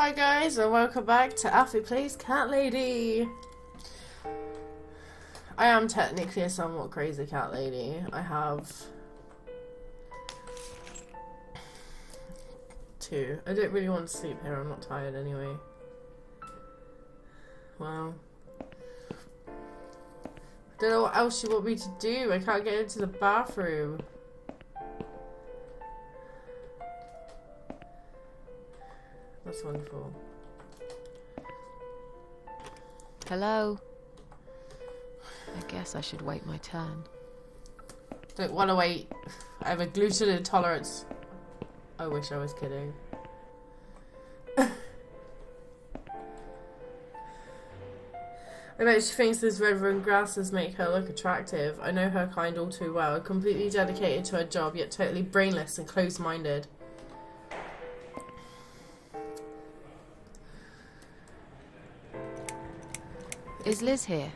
Hi guys, and welcome back to Athy Plays Cat Lady. I am technically a somewhat crazy cat lady. I have two. I don't really want to sleep here, I'm not tired anyway. Well, I don't know what else you want me to do. I can't get into the bathroom. That's wonderful. Hello? I guess I should wait my turn. Don't want to wait. I have a gluten intolerance. I wish I was kidding. I bet she thinks those red-run grasses make her look attractive. I know her kind all too well. Completely dedicated to her job, yet totally brainless and closed-minded. Is Liz here?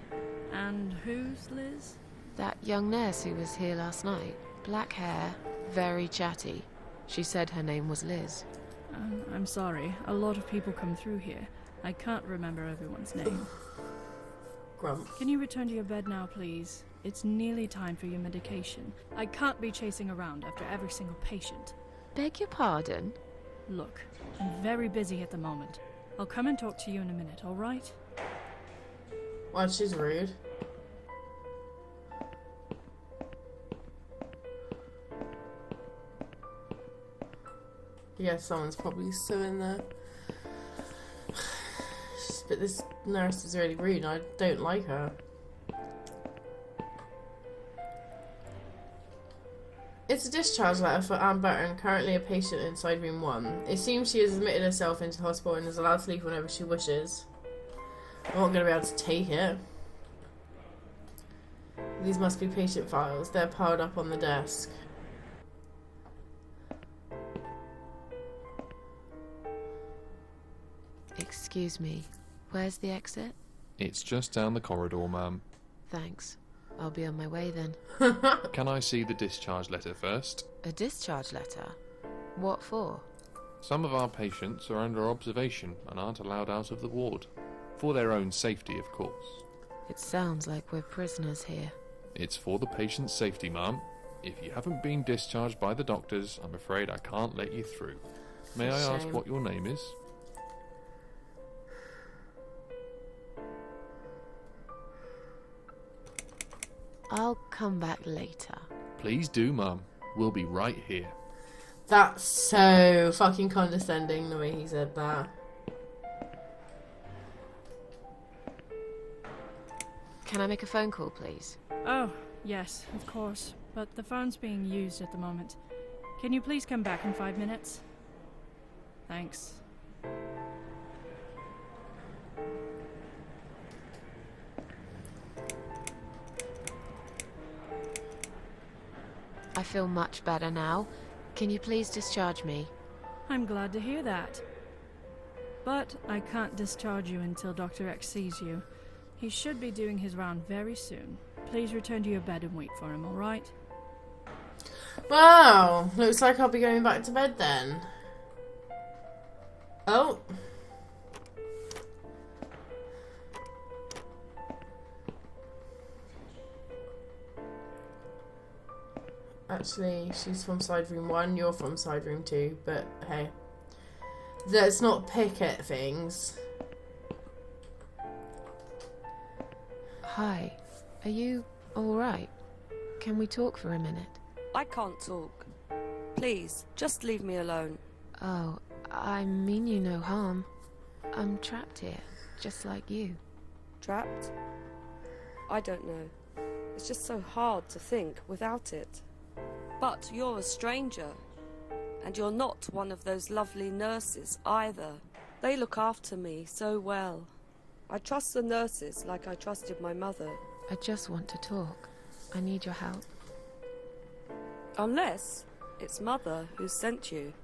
And who's Liz? That young nurse who was here last night. Black hair, very chatty. She said her name was Liz. I'm sorry. A lot of people come through here. I can't remember everyone's name. Grump. Can you return to your bed now, please? It's nearly time for your medication. I can't be chasing around after every single patient. Beg your pardon? Look, I'm very busy at the moment. I'll come and talk to you in a minute, all right? Well, she's rude. Yeah, someone's probably still in there. But this nurse is really rude and I don't like her. It's a discharge letter for Anne Burton, currently a patient inside room 1. It seems she has admitted herself into hospital and is allowed to leave whenever she wishes. I'm not going to be able to take it. These must be patient files. They're piled up on the desk. Excuse me. Where's the exit? It's just down the corridor, ma'am. Thanks. I'll be on my way then. Can I see the discharge letter first? A discharge letter? What for? Some of our patients are under observation and aren't allowed out of the ward. For their own safety, of course. It sounds like we're prisoners here. It's for the patient's safety, ma'am. If you haven't been discharged by the doctors, I'm afraid I can't let you through. May I ask what your name is? I'll come back later. Please do, ma'am. We'll be right here. That's so fucking condescending the way he said that. Can I make a phone call, please? Oh, yes, of course. But the phone's being used at the moment. Can you please come back in 5 minutes? Thanks. I feel much better now. Can you please discharge me? I'm glad to hear that. But I can't discharge you until Dr. X sees you. He should be doing his round very soon. Please return to your bed and wait for him, alright? Wow, looks like I'll be going back to bed then. Oh. Actually, she's from side room 1, you're from side room 2, but hey. Let's not pick at things. Hi. Are you alright? Can we talk for a minute? I can't talk. Please, just leave me alone. Oh, I mean you no harm. I'm trapped here, just like you. Trapped? I don't know. It's just so hard to think without it. But you're a stranger. And you're not one of those lovely nurses either. They look after me so well. I trust the nurses like I trusted my mother. I just want to talk. I need your help. Unless it's Mother who sent you.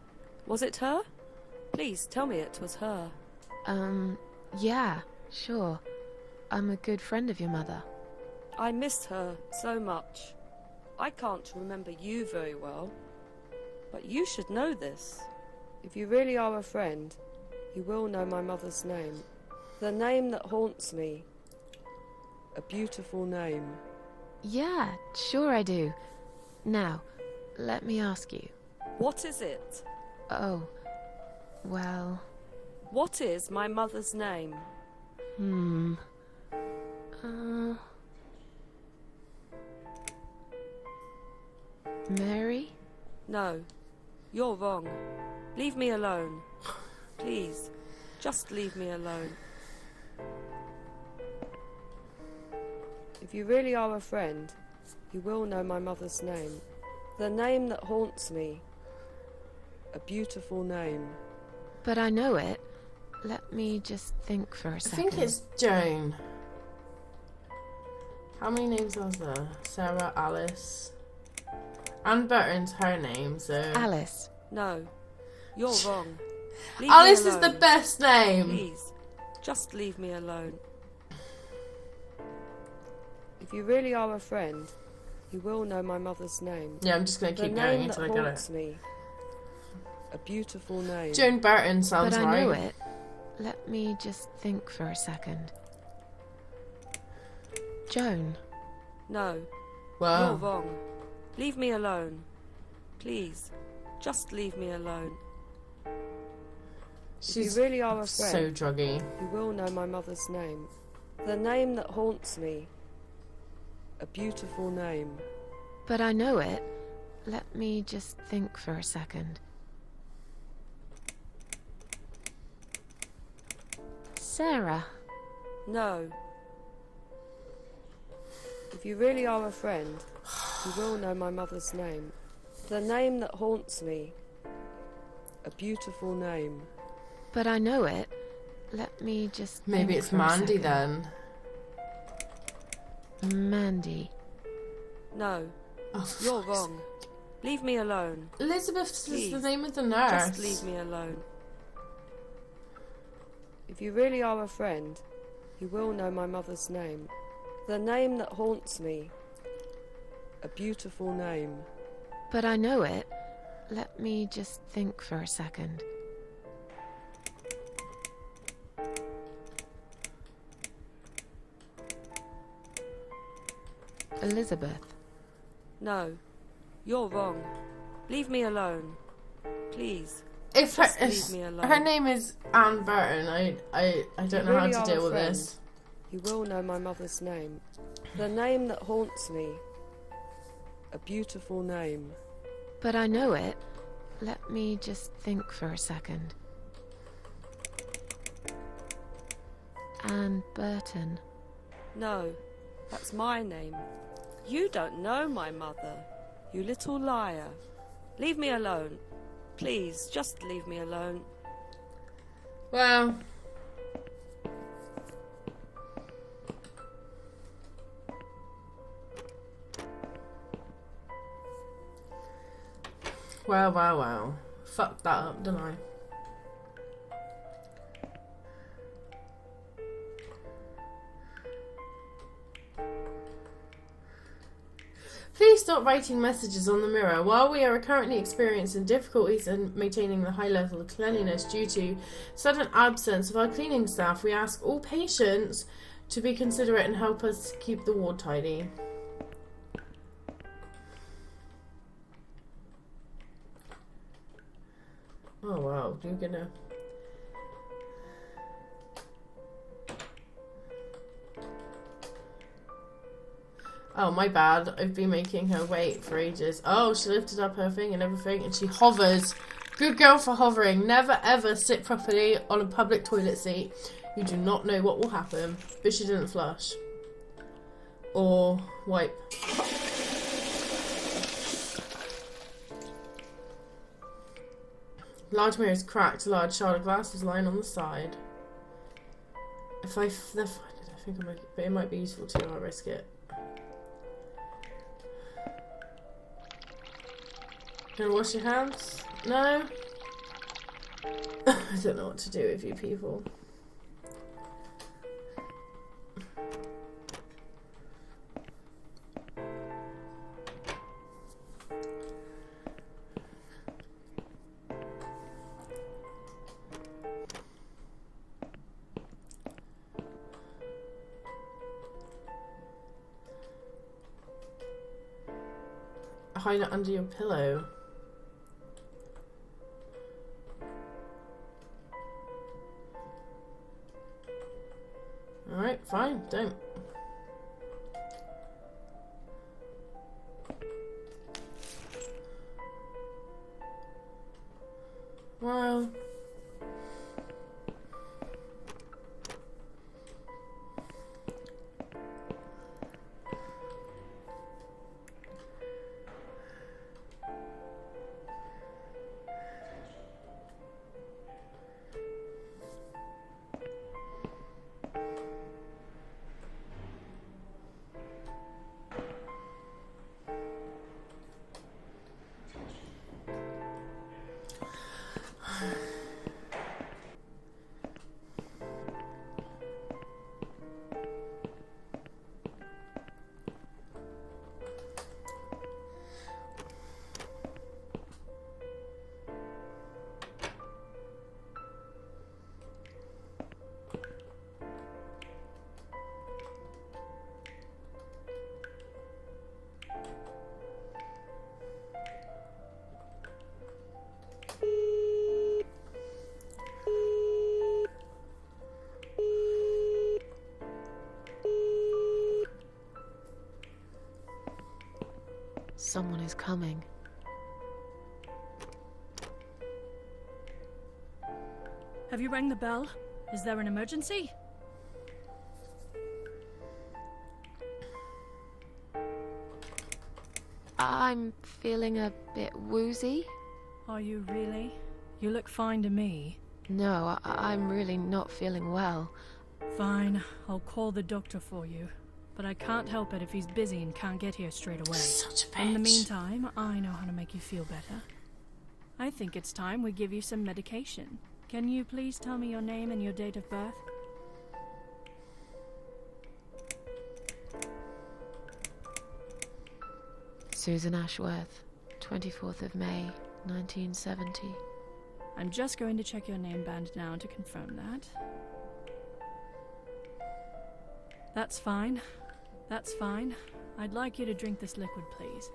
Was it her? Please tell me it was her. Yeah, sure. I'm a good friend of your mother. I miss her so much. I can't remember you very well. But you should know this. If you really are a friend, he will know my mother's name. The name that haunts me. A beautiful name. Yeah, sure I do. Now, let me ask you. What is it? Oh, well... What is my mother's name? Mary? No, you're wrong. Leave me alone. Please, just leave me alone. If you really are a friend, you will know my mother's name. The name that haunts me. A beautiful name. But I know it. Let me just think for a I second. think it's Joan. How many names are there? Sarah, Alice. Anne Burton's her name, so... Alice. No, you're wrong. Leave Alice me is the alone. best name! Please, just leave me alone. If you really are a friend, you will know my mother's name. Yeah, I'm just going to The keep going name until that I get haunts it. me. A beautiful name. Joan Burton sounds But I right. know it. Let me just think for a second. Joan. No, you're Wow. wrong. Leave me alone. Please, just leave me alone. She's if you really are a so friend, druggy. you will know my mother's name. The name that haunts me. A beautiful name. But I know it. Let me just think for a second. Sarah. No. If you really are a friend, you will know my mother's name. The name that haunts me. A beautiful name. But I know it. Let me just Maybe think it's for a Mandy second. then. Mandy. No, Oh, for you're fuck's wrong. Leave me alone. Elizabeth is the Please, name of the nurse. Just leave me alone. If you really are a friend, you will know my mother's name. The name that haunts me. A beautiful name. But I know it. Let me just think for a second. Elizabeth. No, you're wrong. Leave me alone. Please. If Just leave me alone. her name is Anne Burton, I don't know really how are to a deal with friend. this. You will know my mother's name. The name that haunts me. A beautiful name. But I know it. Let me just think for a second. Anne Burton. No, that's my name. You don't know my mother, you little liar. Leave me alone. Please, just leave me alone. Well, wow. Fucked that up, didn't I? Please stop writing messages on the mirror. While we are currently experiencing difficulties in maintaining the high level of cleanliness due to sudden absence of our cleaning staff, we ask all patients to be considerate and help us keep the ward tidy. Oh wow, you're gonna... Oh, my bad. I've been making her wait for ages. Oh, she lifted up her thing and everything, and she hovers. Good girl for hovering. Never ever sit properly on a public toilet seat. You do not know what will happen. But she didn't flush. Or wipe. Large mirror is cracked. A large shard of glass is lying on the side. If I find it, I think I might, but it might be useful too. I'll risk it. Gonna wash your hands? No? I don't know what to do with you people. hide it under your pillow. Alright, fine, don't. Well... Someone is coming. Have you rang the bell? Is there an emergency? I'm feeling a bit woozy. Are you really? You look fine to me. No, I'm really not feeling well. Fine, I'll call the doctor for you. But I can't help it if he's busy and can't get here straight away. Such a bitch. In the meantime, I know how to make you feel better. I think it's time we give you some medication. Can you please tell me your name and your date of birth? Susan Ashworth, 24th of May, 1970. I'm just going to check your name band now to confirm that. That's fine. That's fine. I'd like you to drink this liquid, please.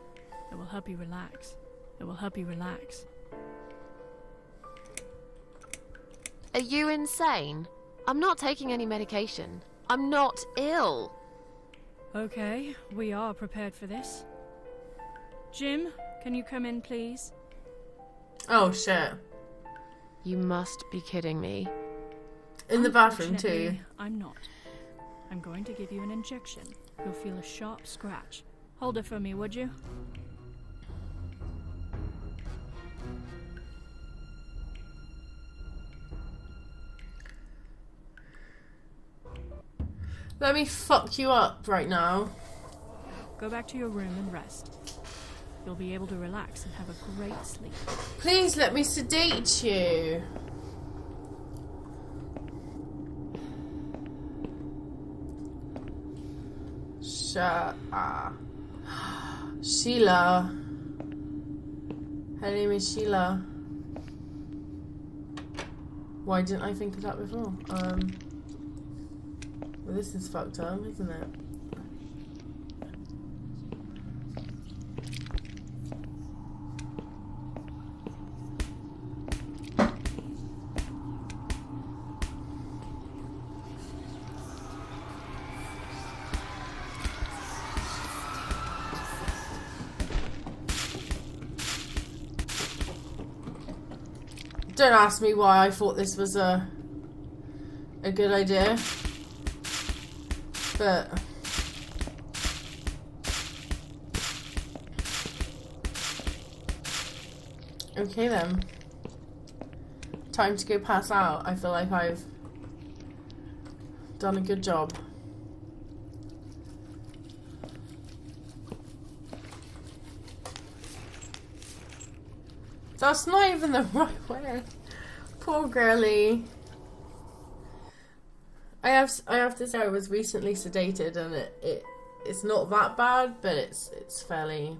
It will help you relax. It will help you relax. Are you insane? I'm not taking any medication. I'm not ill. Okay, we are prepared for this. Jim, can you come in, please? Oh, shit. You must be kidding me. In the bathroom, too. Unfortunately, I'm not. I'm going to give you an injection. You'll feel a sharp scratch. Hold it for me, would you? Let me fuck you up right now. Go back to your room and rest. You'll be able to relax and have a great sleep. Please let me sedate you. Shut up. Sheila. Her name is Sheila. Why didn't I think of that before? Well, this is fucked up, isn't it? Don't ask me why I thought this was a good idea. But okay then. Time to go pass out. I feel like I've done a good job. That's not even the right way. Poor girlie. I have to say I was recently sedated and it's not that bad, but it's fairly.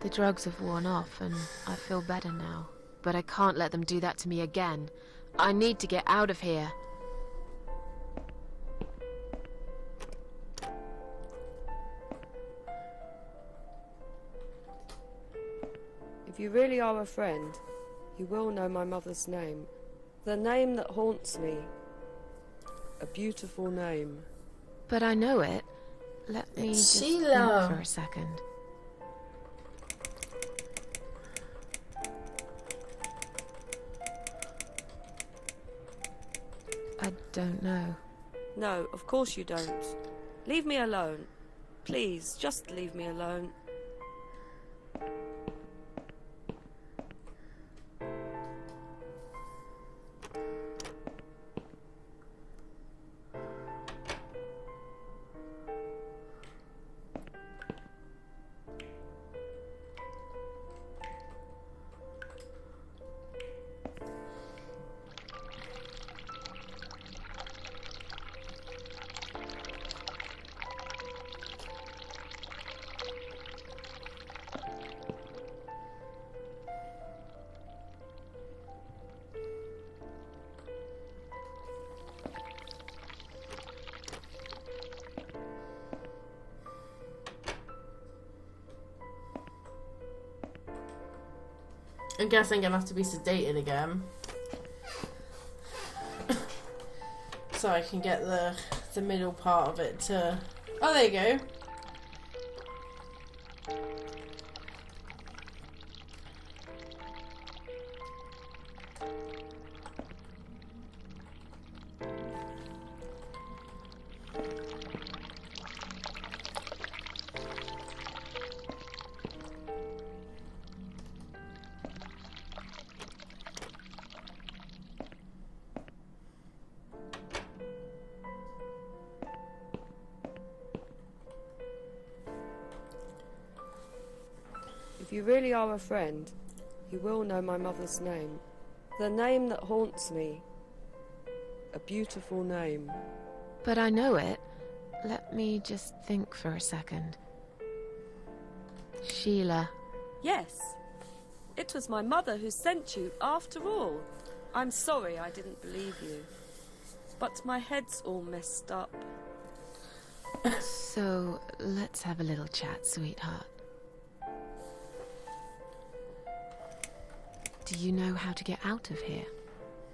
The drugs have worn off and I feel better now. But I can't let them do that to me again. I need to get out of here. If you really are a friend, you will know my mother's name. The name that haunts me. A beautiful name. But I know it. Let me It's just Sheila. think for a second. I don't know. No, of course you don't. Leave me alone. Please, just leave me alone. I guess I'm gonna have to be sedated again. So I can get the middle part of it to... Oh, there you go. If you really are a friend, you will know my mother's name. The name that haunts me. A beautiful name. But I know it. Let me just think for a second. Sheila. Yes. It was my mother who sent you, after all. I'm sorry I didn't believe you. But my head's all messed up. So, let's have a little chat, sweetheart. Do you know how to get out of here?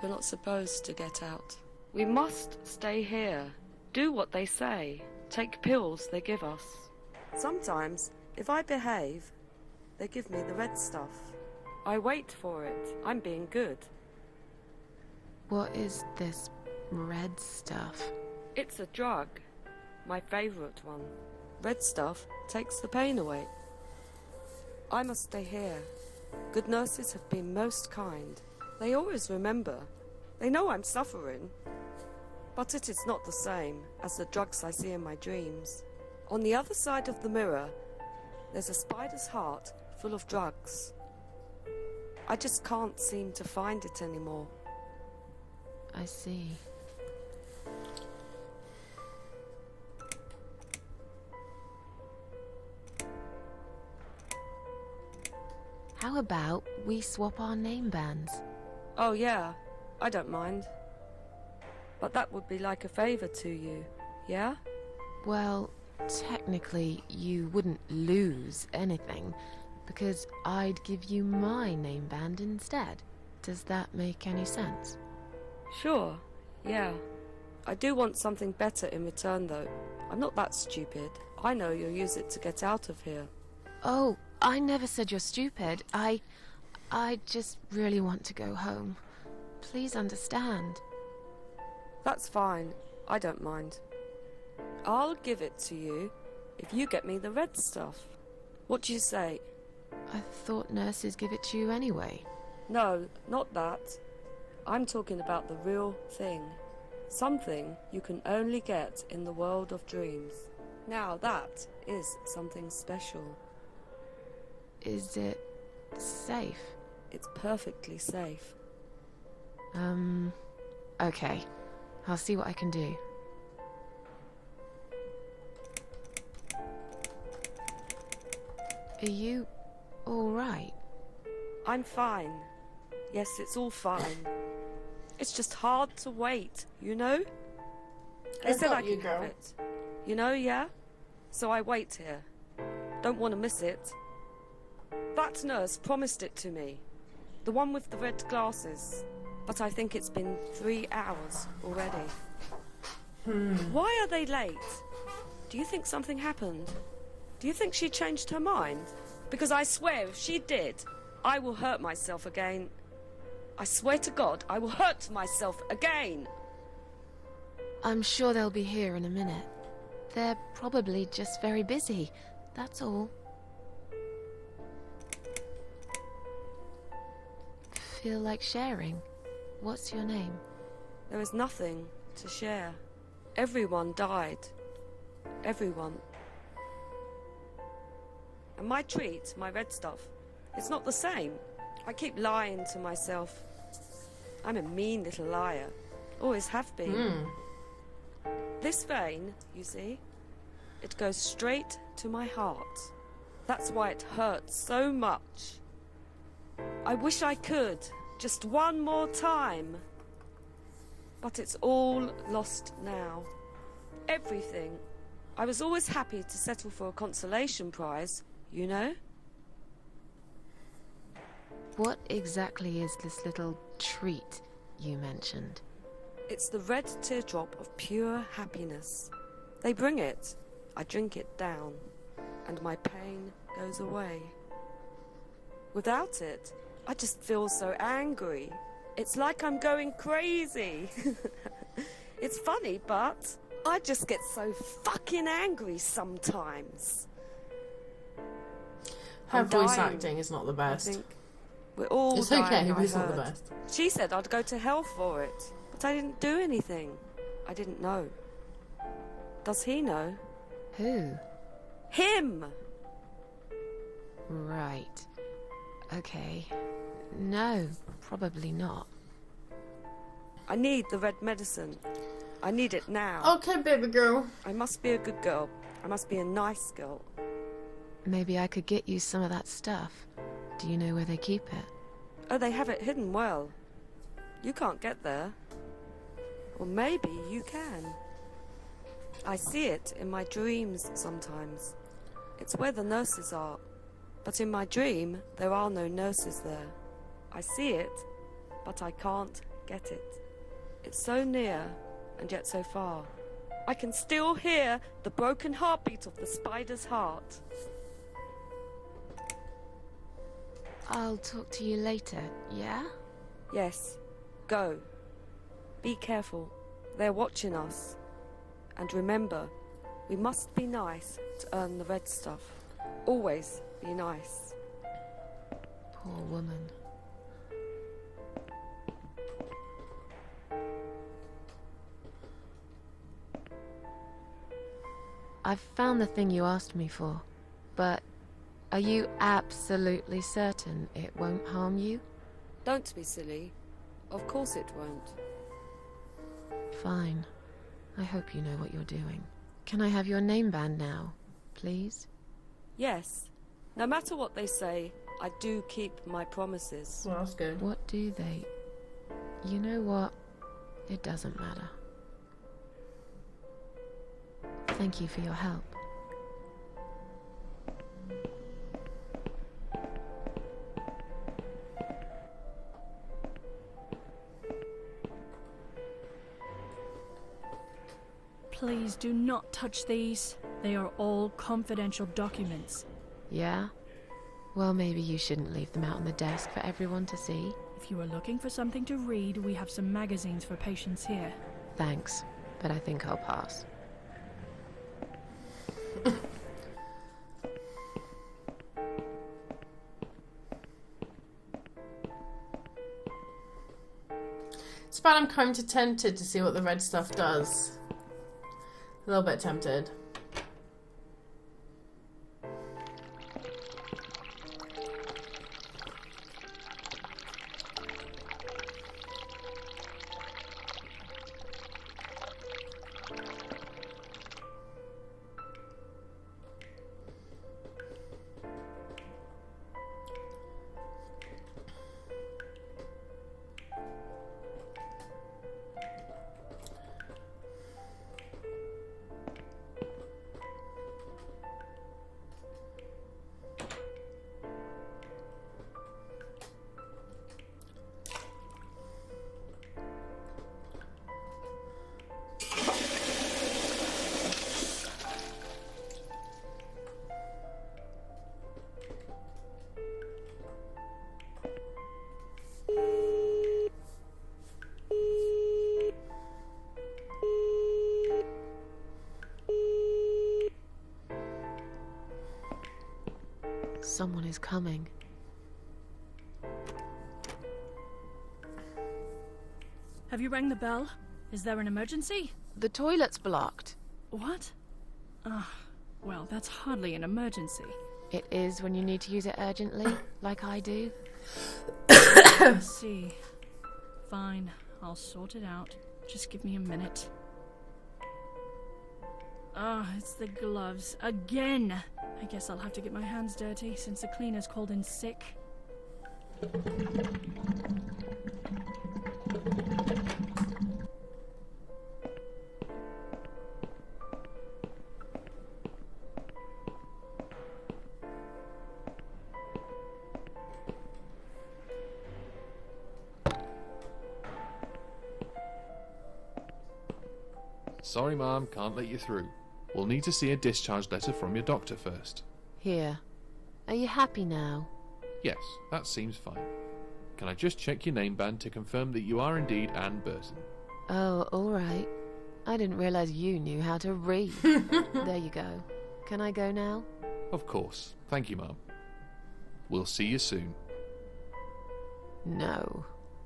We're not supposed to get out. We must stay here. Do what they say. Take pills they give us. Sometimes, if I behave, they give me the red stuff. I wait for it. I'm being good. What is this red stuff? It's a drug. My favourite one. Red stuff takes the pain away. I must stay here. Good nurses have been most kind. They always remember. They know I'm suffering. But it is not the same as the drugs I see in my dreams. On the other side of the mirror, there's a spider's heart full of drugs. I just can't seem to find it anymore. I see. How about we swap our name bands? Oh yeah, I don't mind. But that would be like a favour to you, yeah? Well, technically, you wouldn't lose anything, because I'd give you my name band instead. Does that make any sense? Sure, yeah. I do want something better in return though. I'm not that stupid. I know you'll use it to get out of here. Oh, I never said you're stupid. I just really want to go home. Please understand. That's fine. I don't mind. I'll give it to you if you get me the red stuff. What do you say? I thought nurses give it to you anyway. No, not that. I'm talking about the real thing. Something you can only get in the world of dreams. Now that is something special. Is it safe? It's perfectly safe. Okay. I'll see what I can do. Are you all right? I'm fine. Yes, it's all fine. It's just hard to wait, you know? They said I could have it. You know, yeah? So I wait here. Don't want to miss it. That nurse promised it to me. The one with the red glasses. But I think it's been 3 hours already. Why are they late? Do you think something happened? Do you think she changed her mind? Because I swear if she did, I will hurt myself again. I swear to God, I will hurt myself again. I'm sure they'll be here in a minute. They're probably just very busy, that's all. Feel like sharing? What's your name? There is nothing to share. Everyone died. Everyone. And my treat, my red stuff, it's not the same. I keep lying to myself. I'm a mean little liar. Always have been. This vein, you see, it goes straight to my heart. That's why it hurts so much. I wish I could, just one more time. But it's all lost now. Everything. I was always happy to settle for a consolation prize, you know? What exactly is this little treat you mentioned? It's the red teardrop of pure happiness. They bring it. I drink it down. And my pain goes away. Without it, I just feel so angry. It's like I'm going crazy. It's funny, but I just get so fucking angry sometimes. Her I'm voice dying, acting is not the I best. think. We're all It's dying, okay, I but it's not the heard. best. She said I'd go to hell for it, but I didn't do anything. I didn't know. Does he know? Who? Him! Right. Okay. No, probably not. I need the red medicine. I need it now. Okay, baby girl. I must be a good girl. I must be a nice girl. Maybe I could get you some of that stuff. Do you know where they keep it? Oh, they have it hidden well. You can't get there. Or maybe you can. I see it in my dreams sometimes. It's where the nurses are. But in my dream, there are no nurses there. I see it, but I can't get it. It's so near, and yet so far. I can still hear the broken heartbeat of the spider's heart. I'll talk to you later, yeah? Yes, go. Be careful. They're watching us. And remember, we must be nice to earn the red stuff. Always be nice. Poor woman. I've found the thing you asked me for, but are you absolutely certain it won't harm you? Don't be silly. Of course it won't. Fine. I hope you know what you're doing. Can I have your name band now, please? Yes. No matter what they say, I do keep my promises. Well, that's good. What do they... You know what? It doesn't matter. Thank you for your help. Please do not touch these. They are all confidential documents. Yeah? Well, maybe you shouldn't leave them out on the desk for everyone to see. If you are looking for something to read, we have some magazines for patients here. Thanks, but I think I'll pass. It's bad I'm kind of tempted to see what the red stuff does. A little bit tempted. Someone is coming. Have you rang the bell? Is there an emergency? The toilet's blocked. What? Well, that's hardly an emergency. It is when you need to use it urgently, like I do. I see. Fine, I'll sort it out. Just give me a minute. It's the gloves. Again! I guess I'll have to get my hands dirty since the cleaner's called in sick. Sorry, Ma'am, can't let you through. We'll need to see a discharge letter from your doctor first. Here. Are you happy now? Yes, that seems fine. Can I just check your name band to confirm that you are indeed Anne Burton? Oh, all right. I didn't realize you knew how to read. There you go. Can I go now? Of course. Thank you, Ma'am. We'll see you soon. No,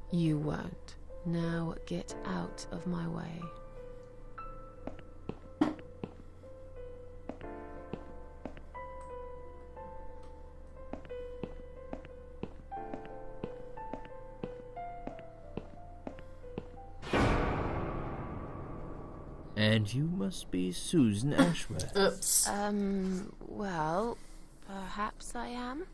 you won't. Now get out of my way. And you must be Susan Ashworth. Oops. Well, perhaps I am?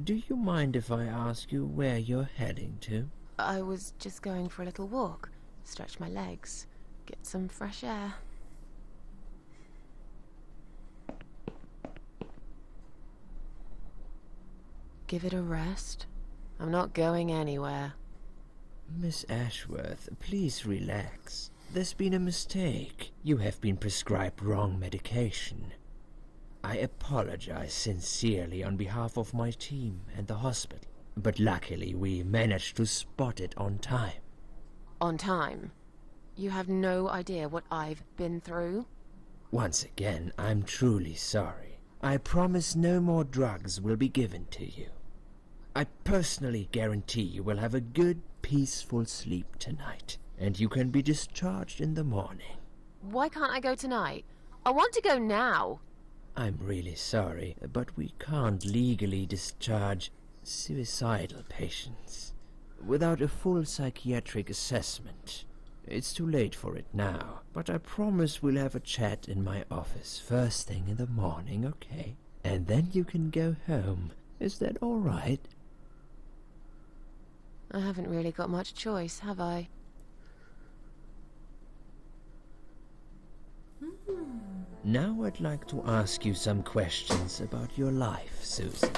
Do you mind if I ask you where you're heading to? I was just going for a little walk, stretch my legs, get some fresh air. Give it a rest. I'm not going anywhere. Miss Ashworth, please relax. There's been a mistake. You have been prescribed wrong medication. I apologize sincerely on behalf of my team and the hospital, but luckily we managed to spot it on time. On time? You have no idea what I've been through? Once again, I'm truly sorry. I promise no more drugs will be given to you. I personally guarantee you will have a good, peaceful sleep tonight, and you can be discharged in the morning. Why can't I go tonight? I want to go now. I'm really sorry, but we can't legally discharge suicidal patients without a full psychiatric assessment. It's too late for it now, but I promise we'll have a chat in my office first thing in the morning, okay? And then you can go home. Is that all right? I haven't really got much choice, have I? Now I'd like to ask you some questions about your life, Susan.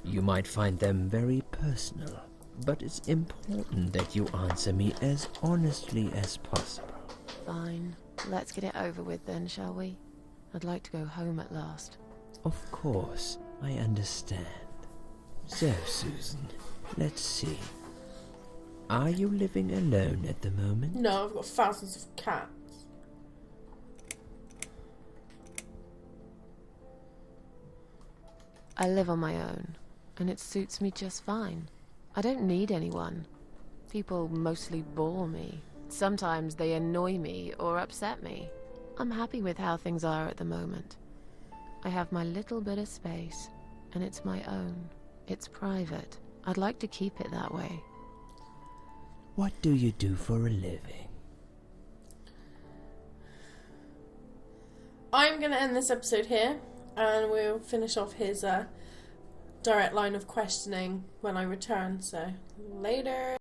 You might find them very personal, but it's important that you answer me as honestly as possible. Fine. Let's get it over with then, shall we? I'd like to go home at last. Of course, I understand. So, Susan, let's see. Are you living alone at the moment? No, I've got thousands of cats. I live on my own, and it suits me just fine. I don't need anyone. People mostly bore me. Sometimes they annoy me or upset me. I'm happy with how things are at the moment. I have my little bit of space, and it's my own. It's private. I'd like to keep it that way. What do you do for a living? I'm going to end this episode here, and we'll finish off his direct line of questioning when I return. So, later.